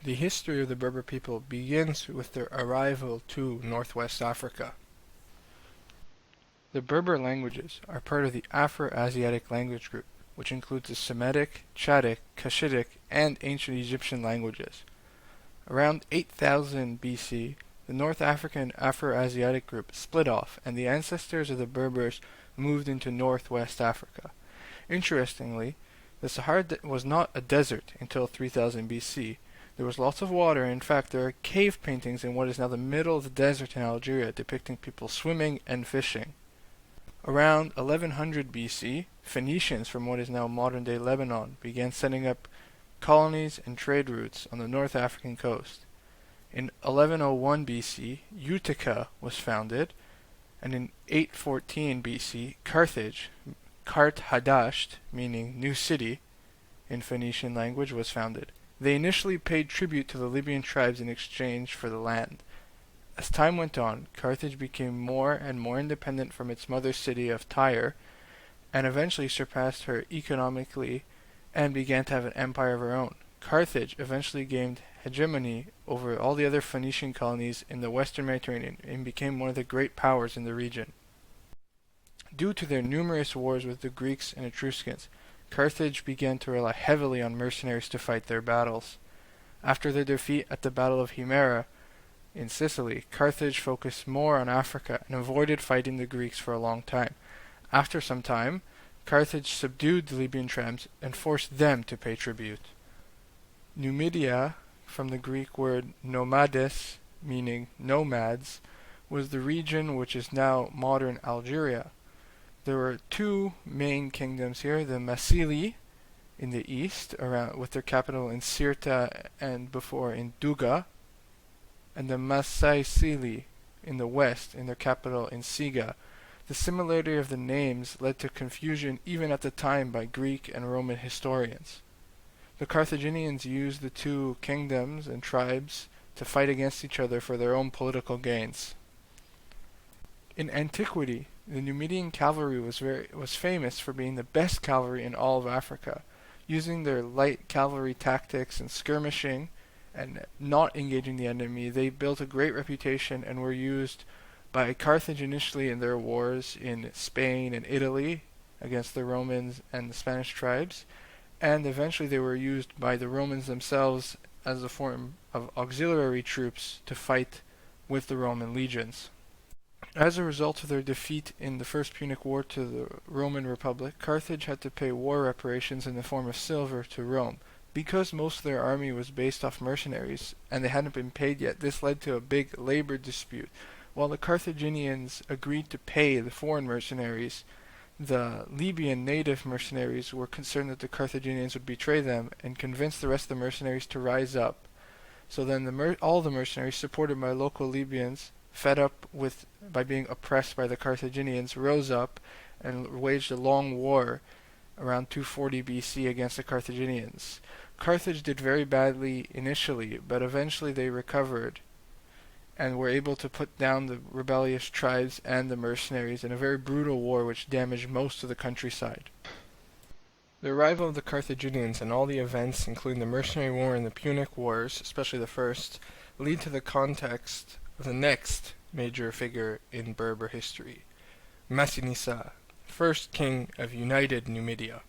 The history of the Berber people begins with their arrival to northwest Africa. The Berber languages are part of the Afro-Asiatic language group, which includes the Semitic, Chadic, Cushitic, and ancient Egyptian languages. Around 8000 BC, the North African Afro-Asiatic group split off, and the ancestors of the Berbers moved into northwest Africa. Interestingly, the Sahara was not a desert until 3000 BC. There was lots of water, and in fact there are cave paintings in what is now the middle of the desert in Algeria depicting people swimming and fishing. Around 1100 BC, Phoenicians from what is now modern-day Lebanon began setting up colonies and trade routes on the North African coast. In 1101 BC, Utica was founded, and in 814 BC, Carthage, Carthaginian, meaning new city in Phoenician language, was founded. They initially paid tribute to the Libyan tribes in exchange for the land. As time went on, Carthage became more and more independent from its mother city of Tyre, and eventually surpassed her economically and began to have an empire of her own. Carthage eventually gained hegemony over all the other Phoenician colonies in the western Mediterranean and became one of the great powers in the region. Due to their numerous wars with the Greeks and Etruscans, Carthage began to rely heavily on mercenaries to fight their battles. After their defeat at the Battle of Himera in Sicily, Carthage focused more on Africa and avoided fighting the Greeks for a long time. After some time, Carthage subdued the Libyan tribes and forced them to pay tribute. Numidia, from the Greek word nomades, meaning nomads, was the region which is now modern Algeria. There were two main kingdoms here, the Massili in the east, with their capital in Sirta and before in Duga, and the Masaicili in the west, in their capital in Siga. The similarity of the names led to confusion even at the time by Greek and Roman historians. The Carthaginians used the two kingdoms and tribes to fight against each other for their own political gains. In antiquity, the Numidian Cavalry was famous for being the best cavalry in all of Africa, using their light cavalry tactics and skirmishing and not engaging the enemy. They built a great reputation and were used by Carthage initially in their wars in Spain and Italy against the Romans and the Spanish tribes, and eventually they were used by the Romans themselves as a form of auxiliary troops to fight with the Roman legions. As a result of their defeat in the First Punic War to the Roman Republic, Carthage had to pay war reparations in the form of silver to Rome. Because most of their army was based off mercenaries, and they hadn't been paid yet, this led to a big labor dispute. While the Carthaginians agreed to pay the foreign mercenaries, the Libyan native mercenaries were concerned that the Carthaginians would betray them and convinced the rest of the mercenaries to rise up. So then all the mercenaries, supported by local Libyans, fed up by being oppressed by the Carthaginians, rose up and waged a long war around 240 BC against the Carthaginians. Carthage did very badly initially, but eventually they recovered and were able to put down the rebellious tribes and the mercenaries in a very brutal war which damaged most of the countryside. The arrival of the Carthaginians and all the events, including the Mercenary War and the Punic Wars, especially the first, lead to the context of the next major figure in Berber history, Massinissa, first king of United Numidia.